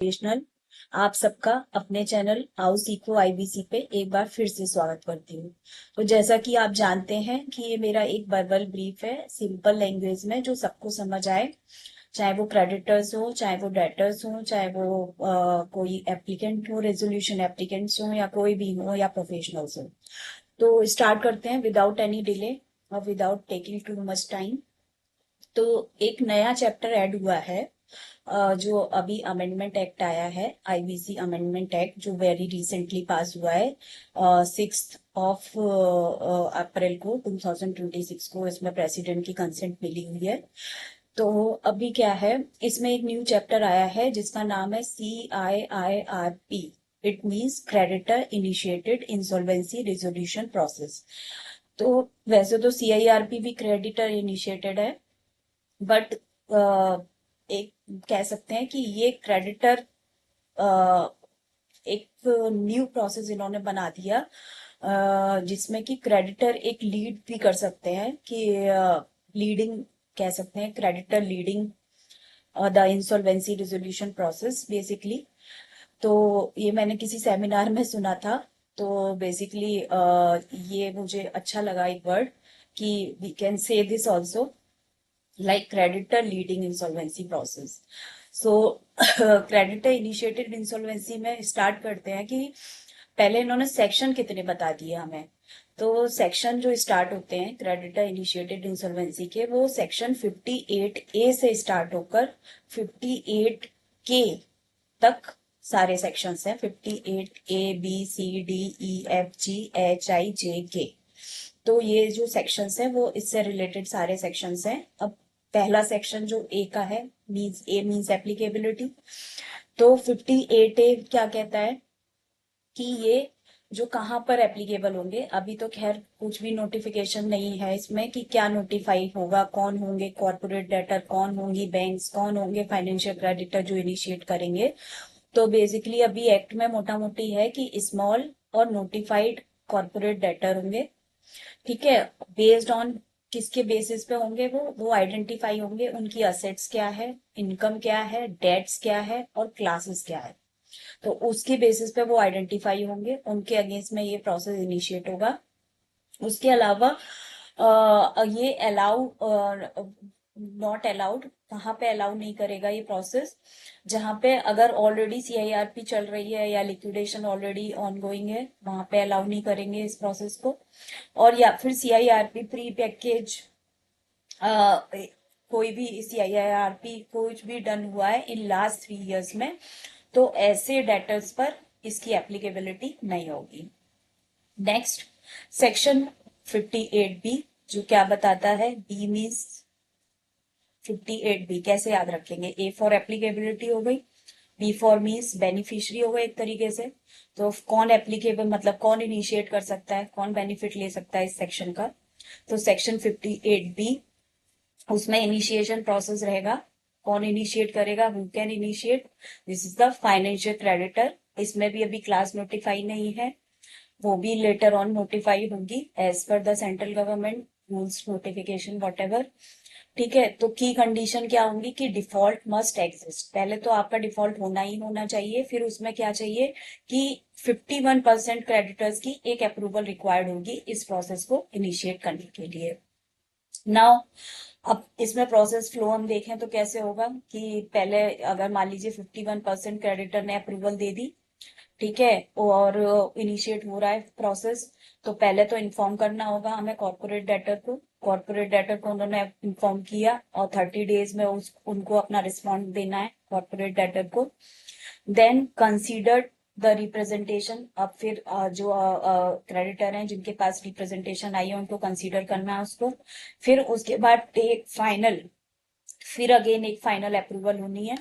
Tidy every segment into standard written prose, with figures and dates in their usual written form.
Professional आप सबका अपने चैनल आओ सीखो आईबीसी पे एक बार फिर से स्वागत करती हूँ। तो जैसा कि आप जानते हैं कि ये मेरा एक वर्बल ब्रीफ है सिंपल लैंग्वेज में जो सबको समझ आए, चाहे वो क्रेडिटर्स हो, चाहे वो डेटर्स हो, चाहे वो कोई एप्लीकेंट हो, रेजोल्यूशन एप्लीकेंट्स हो या कोई भी हो या प्रोफेशनल्स हो। तो स्टार्ट करते हैं विदाउट एनी डिले और without taking too much time. तो एक नया चैप्टर ऐड हुआ है जो अभी अमेंडमेंट एक्ट आया है, आईबीसी अमेंडमेंट एक्ट जो वेरी रिसेंटली पास हुआ है 6 अप्रैल को 2026 को। इसमें प्रेसिडेंट की कंसेंट मिली हुई है। तो अभी क्या है, इसमें एक न्यू चैप्टर आया है जिसका नाम है CIIRP। It means creditor initiated insolvency resolution process. तो वैसे तो CIRP भी क्रेडिटर इनिशिएटेड है, बट एक कह सकते हैं कि ये क्रेडिटर एक न्यू प्रोसेस इन्होंने बना दिया जिसमें कि क्रेडिटर एक लीड भी कर सकते हैं कि लीडिंग कह सकते हैं, creditor leading the insolvency resolution process basically. तो ये मैंने किसी सेमिनार में सुना था। तो बेसिकली ये मुझे अच्छा लगा एक वर्ड कि we can say this also like creditor leading insolvency process. So creditor initiated insolvency में स्टार्ट करते हैं कि पहले इन्होंने सेक्शन कितने बता दिए हमें। तो सेक्शन जो स्टार्ट होते हैं क्रेडिटर इनिशिएटेड इंसॉल्वेंसी के, वो सेक्शन 58A से स्टार्ट होकर 58K तक सारे सेक्शंस हैं। 58A B C D E F G H I J K। तो ये जो सेक्शंस हैं वो इससे रिलेटेड सारे सेक्शंस हैं। अब पहला सेक्शन जो ए का है, मींस ए मींस एप्लीकेबिलिटी। तो 58A क्या कहता है कि ये जो कहाँ पर एप्लीकेबल होंगे। अभी तो खैर कुछ भी नोटिफिकेशन नहीं है इसमें कि क्या नोटिफाई होगा, कौन होंगे कॉर्पोरेट डेटर, कौन होंगी बैंक्स, कौन होंगे फाइनेंशियल क्रेडिटर जो इनिशिएट करेंगे। तो बेसिकली अभी एक्ट में मोटा मोटी है कि स्मॉल और नोटिफाइड कॉर्पोरेट डेटर होंगे। ठीक है, बेस्ड ऑन किसके बेसिस पे होंगे, वो आइडेंटिफाई होंगे, उनकी असेट्स क्या है, इनकम क्या है, डेट्स क्या है और क्लासेस क्या है। तो उसके बेसिस पे वो आइडेंटिफाई होंगे, उनके अगेंस्ट में ये प्रोसेस इनिशिएट होगा। उसके अलावा ये अलाउ नॉट अलाउड, कहाँ पे अलाउ नहीं करेगा ये प्रोसेस, जहां पे अगर ऑलरेडी CIRP चल रही है या लिक्विडेशन ऑलरेडी ऑन गोइंग है वहां पे अलाउ नहीं करेंगे इस प्रोसेस को। और या फिर CIRP प्री पैकेज कोई भी CIRP कुछ भी डन हुआ है इन लास्ट 3 इयर्स में, तो ऐसे डेटर्स पर इसकी एप्लीकेबिलिटी नहीं होगी। नेक्स्ट सेक्शन 58B जो क्या बताता है, बी मीन्स 58B कैसे याद रखेंगे, ए फॉर एप्लीकेबिलिटी हो गई, बी फॉर मीन्स बेनिफिशियरी हो गए एक तरीके से। तो कौन एप्लीकेबल मतलब कौन इनिशिएट कर सकता है, कौन बेनिफिट ले सकता है इस सेक्शन का। तो सेक्शन 58B उसमें इनिशिएशन प्रोसेस रहेगा। कौन इनिशिएट करेगा, who can initiate, this is the financial creditor. इसमें भी अभी क्लास नोटिफाई नहीं है, वो भी लेटर ऑन नोटिफाई होगी as per the central government rules notification whatever. ठीक है, तो की कंडीशन क्या होंगी कि डिफॉल्ट मस्ट एग्जिस्ट। पहले तो आपका डिफॉल्ट होना ही होना चाहिए, फिर उसमें क्या चाहिए कि 51% क्रेडिटर्स की एक अप्रूवल रिक्वायर्ड होगी इस प्रोसेस को इनिशिएट करने के लिए। नाउ अब इसमें प्रोसेस फ्लो हम देखें तो कैसे होगा कि पहले अगर मान लीजिए 51% क्रेडिटर ने अप्रूवल दे दी, ठीक है, और इनिशिएट हो रहा है प्रोसेस, तो पहले तो इन्फॉर्म करना होगा हमें कॉर्पोरेट डेटर को। कॉर्पोरेट डेटर को उन्होंने इन्फॉर्म किया और 30 डेज में उनको अपना रिस्पॉन्स देना है कॉर्पोरेट डेटर को। Then considered the representation. अब फिर जो क्रेडिटर हैं जिनके पास रिप्रेजेंटेशन आई है उनको कंसीडर करना है उसको। फिर उसके बाद टेक फाइनल, फिर अगेन एक फाइनल अप्रूवल होनी है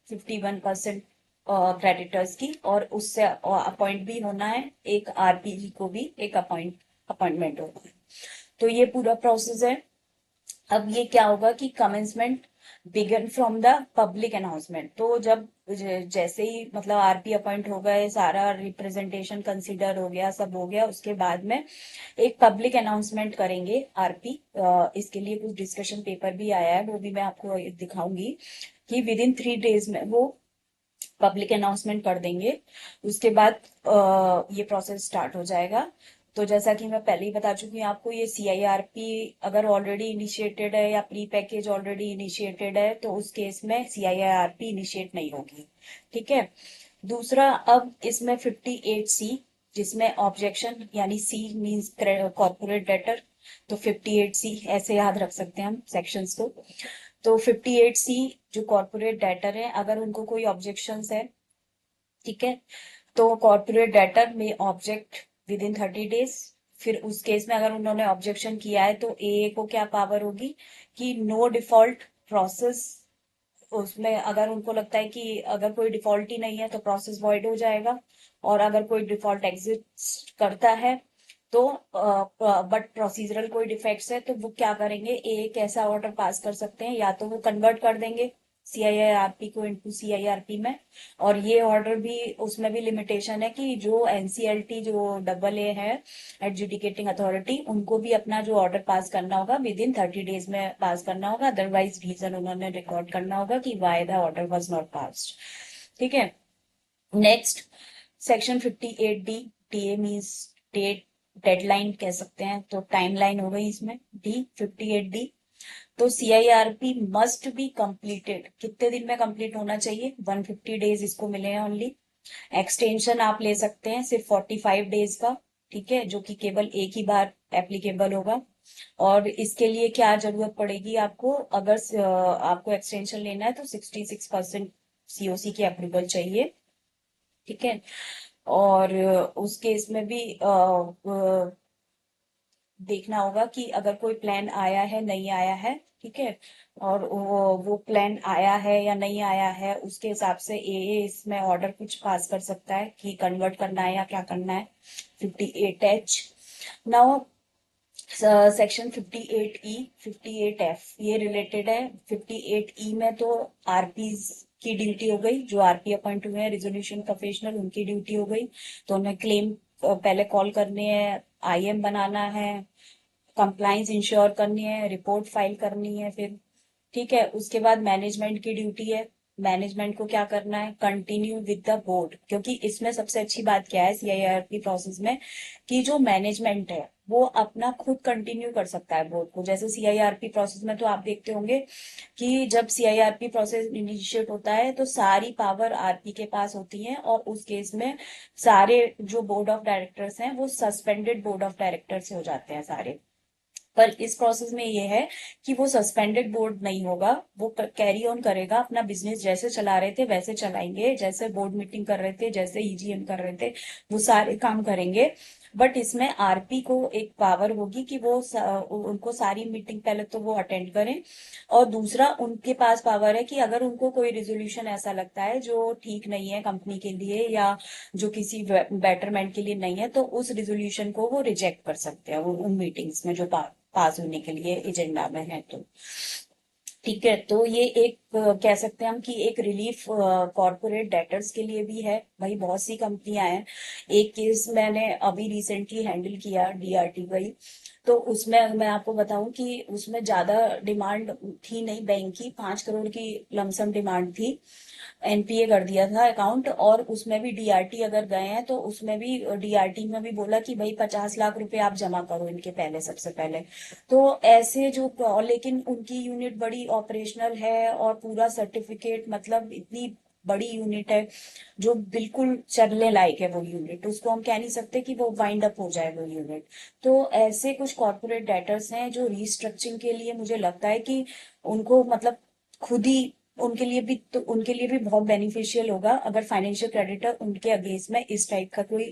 51% क्रेडिटर्स की, और उससे अपॉइंट भी होना है, एक RPG को भी एक अपॉइंटमेंट होना है। तो ये पूरा प्रोसेस है। अब ये क्या होगा कि commencement began from the public announcement. तो जब जैसे ही मतलब RP अपॉइंट हो गए, सारा रिप्रेजेंटेशन कंसीडर हो गया, सब हो गया, उसके बाद में एक पब्लिक अनाउंसमेंट करेंगे RP। इसके लिए कुछ डिस्कशन पेपर भी आया है, वो भी मैं आपको दिखाऊंगी कि विद इन 3 डेज में वो पब्लिक अनाउंसमेंट कर देंगे, उसके बाद ये प्रोसेस स्टार्ट हो जाएगा। तो जैसा कि मैं पहले ही बता चुकी हूँ आपको, ये CIRP अगर ऑलरेडी इनिशिएटेड है या प्री पैकेज ऑलरेडी इनिशिएटेड है तो उस केस में CIRP इनिशिएट नहीं होगी। ठीक है। दूसरा, अब इसमें 58C, जिसमें ऑब्जेक्शन यानी C मीन्स कॉर्पोरेट डेटर, तो 58C ऐसे याद रख सकते हैं हम सेक्शंस को। तो 58C जो कॉर्पोरेट डेटर है, अगर उनको कोई ऑब्जेक्शंस है, ठीक है, तो कॉर्पोरेट डेटर में ऑब्जेक्ट विद इन 30 डेज। फिर उस केस में अगर उन्होंने ऑब्जेक्शन किया है तो AA को क्या पावर होगी कि नो डिफॉल्ट प्रोसेस, उसमें अगर उनको लगता है कि अगर कोई डिफॉल्ट ही नहीं है तो प्रोसेस वॉइड हो जाएगा, और अगर कोई डिफॉल्ट एग्जिस्ट करता है तो बट प्रोसीजरल कोई डिफेक्ट्स है तो वो क्या करेंगे, एक ऐसा ऑर्डर पास कर सकते हैं, या तो वो कन्वर्ट कर देंगे CIRP को इनटू CIRP में। और ये ऑर्डर भी, उसमें भी लिमिटेशन है कि जो NCLT जो AA है, एडजुडिकेटिंग अथॉरिटी, उनको भी अपना जो ऑर्डर पास करना होगा विद इन 30 डेज में पास करना होगा, अदरवाइज रीजन उन्होंने रिकॉर्ड करना होगा कि why the order was not passed. ठीक है। Next, section 58D, DA means debt, deadline कह सकते हैं, तो टाइमलाइन हो गई इसमें D 58D। तो CIRP मस्ट बी कंप्लीटेड, कितने दिन में कंप्लीट होना चाहिए, 150 डेज इसको मिले हैं ओनली। एक्सटेंशन आप ले सकते हैं सिर्फ 45 डेज का, ठीक है, जो कि केवल एक ही बार एप्लीकेबल होगा। और इसके लिए क्या जरूरत पड़ेगी आपको, अगर आपको एक्सटेंशन लेना है तो 66% COC की अप्रूवल चाहिए। ठीक है। और उस केस में भी देखना होगा कि अगर कोई प्लान आया है नहीं आया है, ठीक है, और वो प्लान आया है या नहीं आया है, उसके हिसाब से AA इसमें ऑर्डर कुछ पास कर सकता है कि कन्वर्ट करना है या क्या करना है। 58H। Now section 58E, 58F ये रिलेटेड है। 58E में तो RPs की ड्यूटी हो गई, जो RP अपॉइंट हुए हैं रिजोल्यूशन प्रोफेशनल, उनकी ड्यूटी हो गई। तो उन्हें क्लेम पहले कॉल करने हैं, IM बनाना है, कंप्लाइंस इंश्योर करनी है, रिपोर्ट फाइल करनी है फिर। ठीक है। उसके बाद मैनेजमेंट की ड्यूटी है। मैनेजमेंट को क्या करना है, कंटिन्यू विद द बोर्ड, क्योंकि इसमें सबसे अच्छी बात क्या है CIRP प्रोसेस में, कि जो मैनेजमेंट है वो अपना खुद कंटिन्यू कर सकता है बोर्ड को। जैसे CIRP प्रोसेस में तो आप देखते होंगे कि जब CIRP प्रोसेस इनिशिएट होता है तो सारी पावर RP के पास होती है, और उस केस में सारे जो बोर्ड ऑफ डायरेक्टर्स हैं वो सस्पेंडेड बोर्ड ऑफ डायरेक्टर से हो जाते हैं सारे। पर इस प्रोसेस में ये है कि वो सस्पेंडेड बोर्ड नहीं होगा, वो कैरी ऑन करेगा अपना बिजनेस, जैसे चला रहे थे वैसे चलाएंगे, जैसे बोर्ड मीटिंग कर रहे थे, जैसे EGM कर रहे थे, वो सारे काम करेंगे। बट इसमें RP को एक पावर होगी कि वो उनको सारी मीटिंग पहले तो वो अटेंड करें, और दूसरा उनके पास पावर है कि अगर उनको कोई रिजोल्यूशन ऐसा लगता है जो ठीक नहीं है कंपनी के लिए या जो किसी बेटरमेंट के लिए नहीं है, तो उस रिजोल्यूशन को वो रिजेक्ट कर सकते हैं उन मीटिंग्स में जो पास होने के लिए एजेंडा में है। तो ठीक है। तो ये एक कह सकते हैं हम कि एक रिलीफ कॉर्पोरेट डेटर्स के लिए भी है। भाई बहुत सी कंपनियां हैं। एक केस मैंने अभी रिसेंटली हैंडल किया, DRT। तो उसमें मैं आपको बताऊं कि उसमें ज्यादा डिमांड थी नहीं, बैंक की 5 करोड़ की लमसम डिमांड थी। NPA कर दिया था अकाउंट, और उसमें भी DRT अगर गए हैं तो उसमें भी DRT में भी बोला कि भाई 50 लाख रुपए आप जमा करो इनके पहले, सबसे पहले। तो ऐसे जो, लेकिन उनकी यूनिट बड़ी ऑपरेशनल है और पूरा सर्टिफिकेट, मतलब इतनी बड़ी यूनिट है जो बिल्कुल चलने लायक है वो यूनिट, उसको हम कह नहीं सकते कि वो वाइंड अप हो जाए वो यूनिट। तो ऐसे कुछ कॉर्पोरेट डेटर्स हैं जो रीस्ट्रक्चरिंग के लिए मुझे लगता है कि उनको मतलब खुद ही, उनके लिए भी बहुत बेनिफिशियल होगा अगर फाइनेंशियल क्रेडिटर उनके अगेंस्ट में इस टाइप का कोई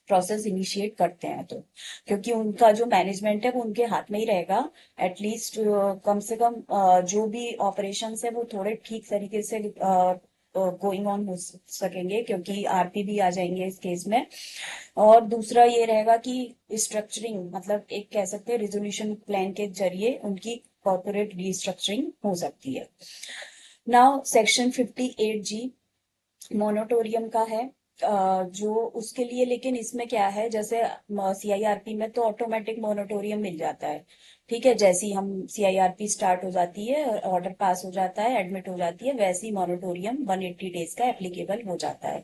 प्रोसेस इनिशिएट करते हैं तो, क्योंकि उनका जो मैनेजमेंट है वो उनके हाथ में ही रहेगा। एटलीस्ट कम से कम जो भी ऑपरेशन है वो थोड़े ठीक तरीके से गोइंग ऑन हो सकेंगे, क्योंकि RP भी आ जाएंगे इस केस में। और दूसरा ये रहेगा कि स्ट्रक्चरिंग, मतलब एक कह सकते हैं रिजोल्यूशन प्लान के जरिए उनकी कॉर्पोरेट रीस्ट्रक्चरिंग हो सकती है। नाउ सेक्शन 58G मोनोटोरियम का है। जो उसके लिए, लेकिन इसमें क्या है, जैसे सीआईआरपी में तो ऑटोमेटिक मोनिटोरियम मिल जाता है। ठीक है, जैसे ही हम सीआईआरपी स्टार्ट हो जाती है, ऑर्डर पास हो जाता है, एडमिट हो जाती है, वैसे ही मोनिटोरियम 180 डेज का एप्लीकेबल हो जाता है।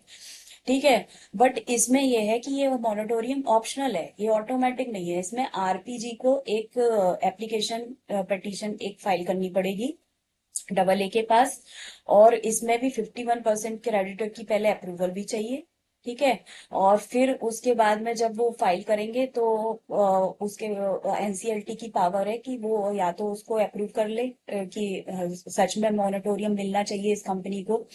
ठीक है। बट इसमें यह है कि ये मोनिटोरियम ऑप्शनल है, ये ऑटोमेटिक नहीं है। इसमें आरपीजी को एक एप्लीकेशन पिटीशन एक फाइल करनी पड़ेगी डबल ए के पास, और इसमें भी 51% क्रेडिटर की पहले अप्रूवल भी चाहिए। ठीक है। और फिर उसके बाद में जब वो फाइल करेंगे तो उसके एनसीएलटी की पावर है कि वो या तो उसको अप्रूव कर ले कि सच में मॉनिटोरियम मिलना चाहिए इस कंपनी को।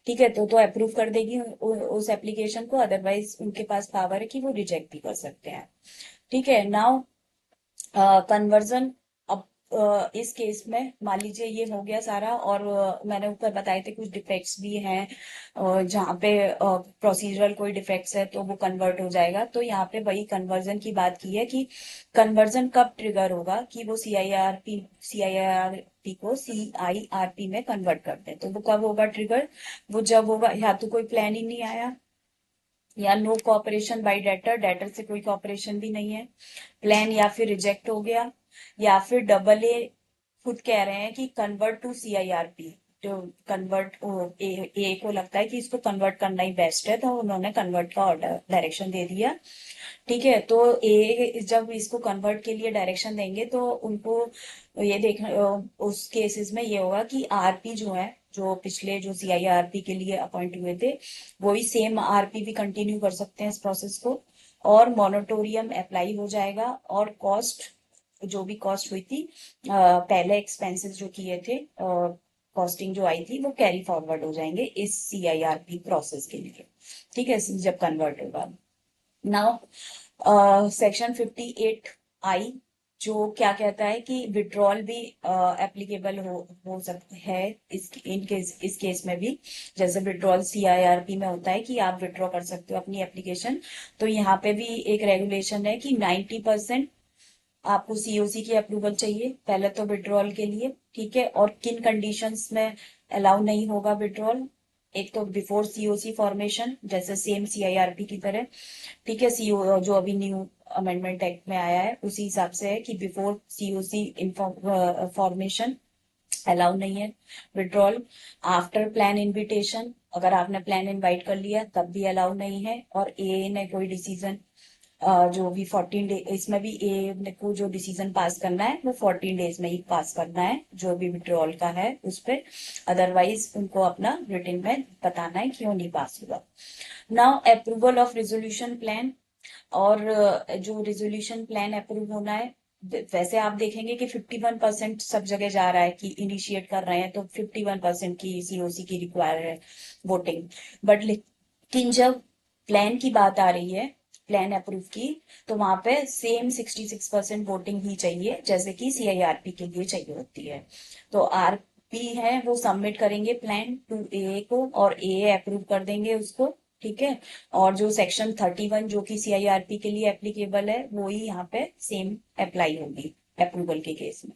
ठीक है, तो अप्रूव कर देगी उस एप्लीकेशन को, अदरवाइज उनके पास पावर है कि वो रिजेक्ट भी कर सकते हैं। ठीक है। Now conversion. अब इस केस में मान लीजिए ये हो गया सारा, और मैंने ऊपर बताए थे कुछ डिफेक्ट्स भी हैं, जहाँ पे प्रोसीजरल कोई डिफेक्ट्स है तो वो कन्वर्ट हो जाएगा। तो यहाँ पे वही कन्वर्जन की बात की है कि कन्वर्जन कब ट्रिगर होगा कि वो सीआईआरपी को सीआईआरपी में कन्वर्ट करते हैं। तो वो कब होगा ट्रिगर? वो जब होगा या तो कोई प्लान ही नहीं आया, या no cooperation by debtor, debtor से कोई कॉपरेशन भी नहीं है, प्लान या फिर रिजेक्ट हो गया, या फिर डबल ए खुद कह रहे हैं कि कन्वर्ट टू सीआईआरपी, जो कन्वर्ट ए को लगता है कि इसको कन्वर्ट करना ही बेस्ट है, तो उन्होंने कन्वर्ट का ऑर्डर डायरेक्शन दे दिया। ठीक है, तो ए जब इसको कन्वर्ट के लिए डायरेक्शन देंगे तो उनको ये देख उस केसेस में ये होगा कि आरपी जो है, जो पिछले जो सीआईआरपी के लिए अपॉइंट हुए थे, वही सेम आरपी भी कंटिन्यू कर सकते हैं इस प्रोसेस को, और मोनिटोरियम अप्लाई हो जाएगा, और कॉस्ट जो भी कॉस्ट हुई थी, पहले एक्सपेंसेस जो किए थे, कॉस्टिंग जो आई थी, वो कैरी फॉरवर्ड हो जाएंगे इस सीआईआरपी प्रोसेस के लिए। ठीक है, जब कन्वर्ट होगा। नाउ सेक्शन 58 आई, जो क्या कहता है कि विड्रॉल भी एप्लीकेबल हो सकता है इस केस में भी। जैसे विड्रॉल सीआईआरपी में होता है कि आप विड्रॉ कर सकते हो अपनी एप्लीकेशन, तो यहाँ पे भी एक रेगुलेशन है कि 90% आपको सीओसी की अप्रूवल चाहिए पहले तो विड्रॉल के लिए। ठीक है, और किन कंडीशंस में अलाउ नहीं होगा विड्रॉल? एक तो बिफोर सीओसी फॉर्मेशन, जैसे सेम सीआईआरपी की तरह। ठीक है, सीओ जो अभी न्यू अमेंडमेंट एक्ट में आया है उसी हिसाब से है कि बिफोर सीओसी फॉर्मेशन अलाउ नहीं है विड्रॉल। आफ्टर प्लान इनविटेशन, अगर आपने प्लान इनवाइट कर लिया तब भी अलाउ नहीं है। और ए ने कोई डिसीजन जो भी 14 डे, इसमें भी ए ने को जो डिसीजन पास करना है वो 14 डेज में ही पास करना है, जो भी विड्रॉल का है उस पर। अदरवाइज उनको अपना रिटन में बताना है क्यों नहीं पास हुआ। Now approval of resolution plan, और जो रेजोल्यूशन प्लान अप्रूव होना है, वैसे आप देखेंगे कि 51% सब जगह जा रहा है कि इनिशिएट कर रहे हैं, तो 51% की सीओसी की रिक्वायर है वोटिंग। बट लेकिन जब प्लान की बात आ रही है, प्लान अप्रूव की, तो वहां पे सेम 66% वोटिंग ही चाहिए जैसे कि सीआईआरपी के लिए चाहिए होती है। तो आरपी है वो सबमिट करेंगे प्लान टू ए को, और ए अप्रूव कर देंगे उसको। ठीक है, और जो सेक्शन 31 जो कि सीआईआरपी के लिए एप्लीकेबल है, वो ही यहाँ पे सेम अप्लाई होगी अप्रूवल के केस में।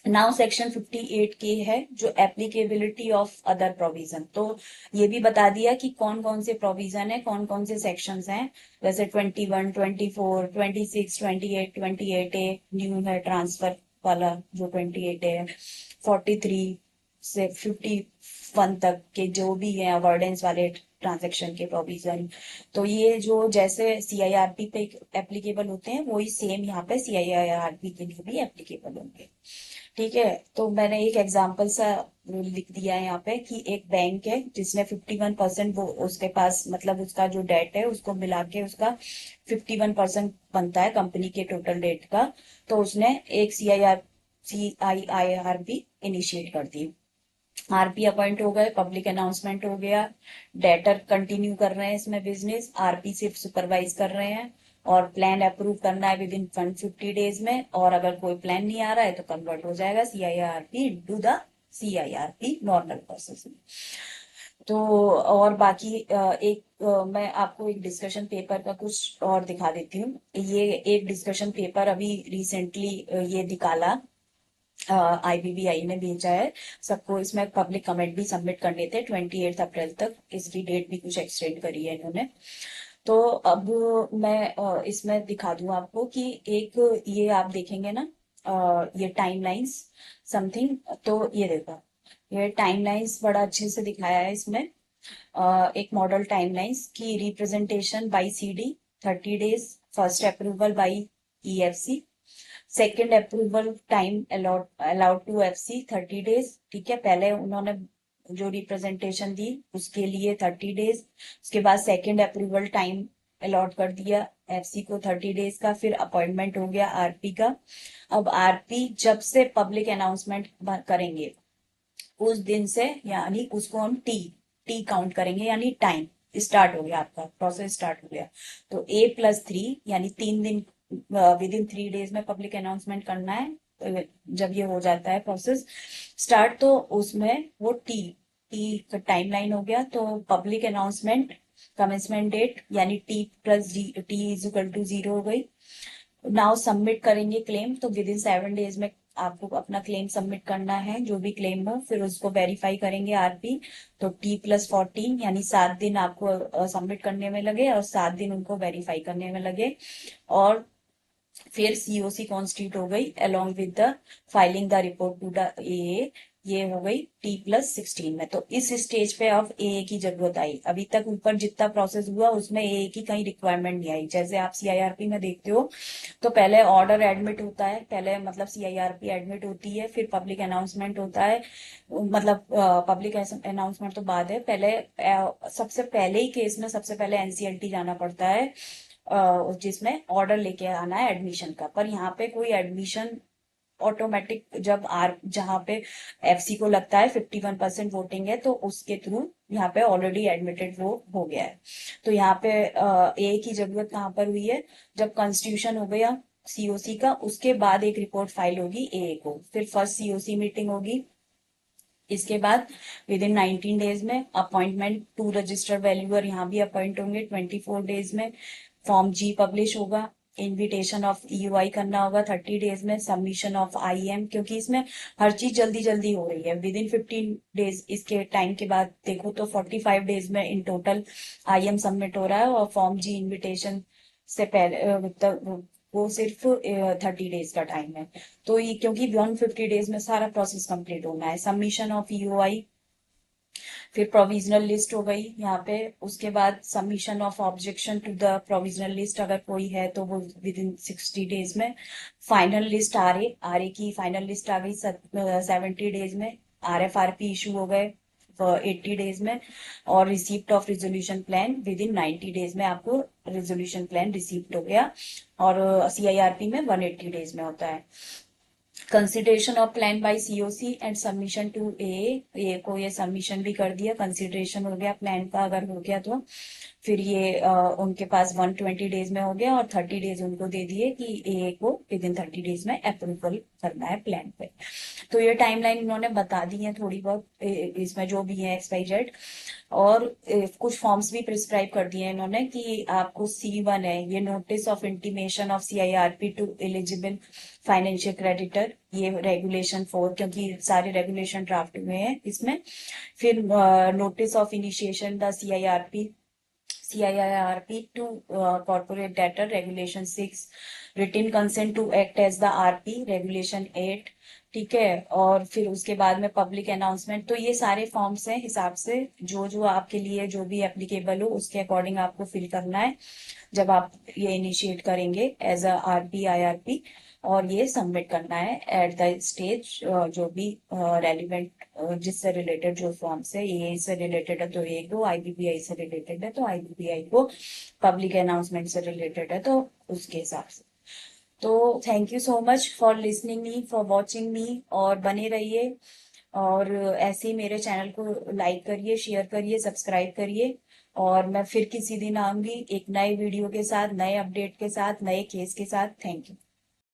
नाउ सेक्शन 58 के है जो एप्लीकेबिलिटी ऑफ अदर प्रोविजन, तो ये भी बता दिया कि कौन कौन से प्रोविजन है, कौन कौन से सेक्शंस हैं। वैसे 21, 24, 26, 28 ए न्यू है, ट्रांसफर वाला जो 28 है, 43 से 51 तक के जो भी है अवॉर्डेंस वाले ट्रांजेक्शन के प्रोविजन। तो ये जो जैसे सीआईआरपी पे एप्लीकेबल होते हैं वही सेम यहाँ पे सीआईआरपी के लिए भी एप्लीकेबल होंगे। ठीक है, तो मैंने एक एग्जांपल सा लिख दिया है यहाँ पे कि एक बैंक है जिसने 51% वो उसके पास, मतलब उसका जो डेट है उसको मिला के उसका 51% बनता है कंपनी के टोटल डेट का। तो उसने एक सीआईआईआरपी इनिशिएट कर दी, आरपी अपॉइंट हो गए, पब्लिक अनाउंसमेंट हो गया, डेटर कंटिन्यू कर रहे हैं इसमें बिजनेस, आरपी सिर्फ सुपरवाइज कर रहे हैं, और प्लान अप्रूव करना है विद इन 150 डेज में, और अगर कोई प्लान नहीं आ रहा है तो कन्वर्ट हो जाएगा CIRP into the CIRP normal process में। तो और बाकी मैं आपको एक डिस्कशन पेपर का कुछ और दिखा देती हूँ। ये एक डिस्कशन पेपर अभी रिसेंटली ये निकाला IBBI ने भेजा है सबको। इसमें पब्लिक कमेंट भी सबमिट करने थे 28 अप्रैल तक, इसकी डेट भी कुछ एक्सटेंड करी है इन्होंने। तो अब मैं इसमें दिखा दूं आपको कि एक ये आप देखेंगे ना, ये टाइमलाइंस समथिंग, तो ये देखो, ये टाइमलाइंस बड़ा अच्छे से दिखाया है इसमें। एक मॉडल टाइमलाइंस की representation by CD 30 days, first approval by EFC, second approval time allowed to FC 30 days। ठीक है, पहले उन्होंने जो रिप्रेजेंटेशन दी उसके लिए 30 days, उसके बाद सेकेंड अप्रूवल टाइम अलॉट कर दिया FC को 30 days का, फिर अपॉइंटमेंट हो गया RP का। अब RP जब से पब्लिक अनाउंसमेंट करेंगे उस दिन से, यानी उसको हम टी काउंट करेंगे, यानी टाइम स्टार्ट हो गया, आपका प्रोसेस स्टार्ट हो गया। तो A+3 यानी 3 दिन, विद इन 3 days में पब्लिक अनाउंसमेंट करना है। जब ये हो जाता है प्रोसेस स्टार्ट, तो उसमें वो टी का टाइमलाइन हो गया। तो पब्लिक अनाउंसमेंट कमेंसमेंट डेट यानी T+T=0 हो गई। नाउ सबमिट करेंगे क्लेम, तो विद इन 7 days में आपको अपना क्लेम सबमिट करना है, जो भी क्लेम हो, फिर उसको वेरीफाई करेंगे RP। तो T+14 यानी 7 दिन आपको सबमिट करने में लगे और 7 दिन उनको वेरीफाई करने में लगे। और फिर COC कॉन्स्टिट्यूट हो गई along with the filing the report to the AA। ये हो गई T+16 में। तो इस स्टेज पे अब AA की जरूरत आई। अभी तक ऊपर जितना प्रोसेस हुआ उसमें AA की कहीं रिक्वायरमेंट नहीं आई। जैसे आप CIRP में देखते हो तो पहले ऑर्डर एडमिट होता है, पहले मतलब CIRP एडमिट होती है, फिर पब्लिक अनाउंसमेंट होता है। मतलब पब्लिक अनाउंसमेंट तो बाद है, पहले सबसे पहले ही केस में सबसे पहले NCLT जाना पड़ता है, जिसमें ऑर्डर लेके आना है एडमिशन का। पर यहाँ पे कोई एडमिशन ऑटोमेटिक, जब जहाँ पे FC को लगता है 51% वोटिंग है, तो उसके थ्रू यहाँ पे ऑलरेडी एडमिटेड वो हो गया है। तो यहाँ पे AA की जरूरत कहाँ पर हुई है, जब कॉन्स्टिट्यूशन हो गया COC का, उसके बाद एक रिपोर्ट फाइल होगी AA को, फिर फर्स्ट COC मीटिंग होगी। इसके बाद विद इन 19 days में अपॉइंटमेंट टू रजिस्टर वैल्यूअर यहाँ भी अपॉइंट होंगे 24 days में। फॉर्म G पब्लिश होगा, इनविटेशन ऑफ EUI करना होगा 30 days में, सबमिशन ऑफ IM, क्योंकि इसमें हर चीज जल्दी जल्दी हो रही है। विद इन 15 days इसके टाइम के बाद देखो तो 45 days में इन टोटल IM सबमिट हो रहा है। और फॉर्म G इनविटेशन से पहले मतलब वो सिर्फ 30 days का टाइम है। तो ये क्योंकि 150 days में सारा प्रोसेस कंप्लीट होना है। सबमिशन ऑफ EUI, फिर प्रोविजनल लिस्ट हो गई यहाँ पे, उसके बाद submission of objection to the provisional list अगर कोई है तो वो विद इन 60 days में। फाइनल लिस्ट आर ए की फाइनल लिस्ट आ गई 70 days में। RFRP इशू हो गए 80 days में। और receipt of resolution plan with in 90 days में आपको रिजोल्यूशन प्लान रिसीप्ट हो गया। और CIRP में 180 days में होता है। Consideration of plan by COC and submission to AA को ये सबमिशन भी कर दिया, कंसिडरेशन हो गया प्लान का अगर हो गया तो। फिर ये उनके पास 120 days में हो गया और 30 days उनको दे दिए कि AA को विद इन 30 days में अप्रूवल करना है प्लान पे। तो ये टाइमलाइन इन्होंने बता दी है थोड़ी बहुत, इसमें जो भी है XYZ। और कुछ फॉर्म्स भी प्रिस्क्राइब कर दिए हैं इन्होंने कि आपको C1 है, ये notice of intimation of CIRP to eligible financial creditor, ये रेगुलेशन 4, क्योंकि सारे रेगुलेशन ड्राफ्ट हुए हैं इसमें। फिर notice of initiation the CIRP to corporate debtor regulation 6, written consent to act as the RP regulation 8। ठीक है, और फिर उसके बाद में पब्लिक अनाउंसमेंट। तो ये सारे फॉर्म्स हैं, हिसाब से जो जो आपके लिए जो भी एप्लीकेबल हो उसके अकॉर्डिंग आपको फिल करना है जब आप ये इनिशिएट करेंगे एज अ RP IRP। और ये सबमिट करना है एट द स्टेज, जो भी रेलिवेंट जिससे रिलेटेड जो फॉर्म्स है, ये से रिलेटेड है तो ये को, IBBI से रिलेटेड है तो IBBI को, पब्लिक अनाउंसमेंट से रिलेटेड है तो उसके हिसाब से। तो thank you so much for listening me, for watching मी, और बने रहिए। और ऐसे ही मेरे चैनल को लाइक करिए, शेयर करिए, सब्सक्राइब करिए। और मैं फिर किसी दिन आऊंगी एक नए वीडियो के साथ, नए अपडेट के साथ, नए केस के साथ। Thank you.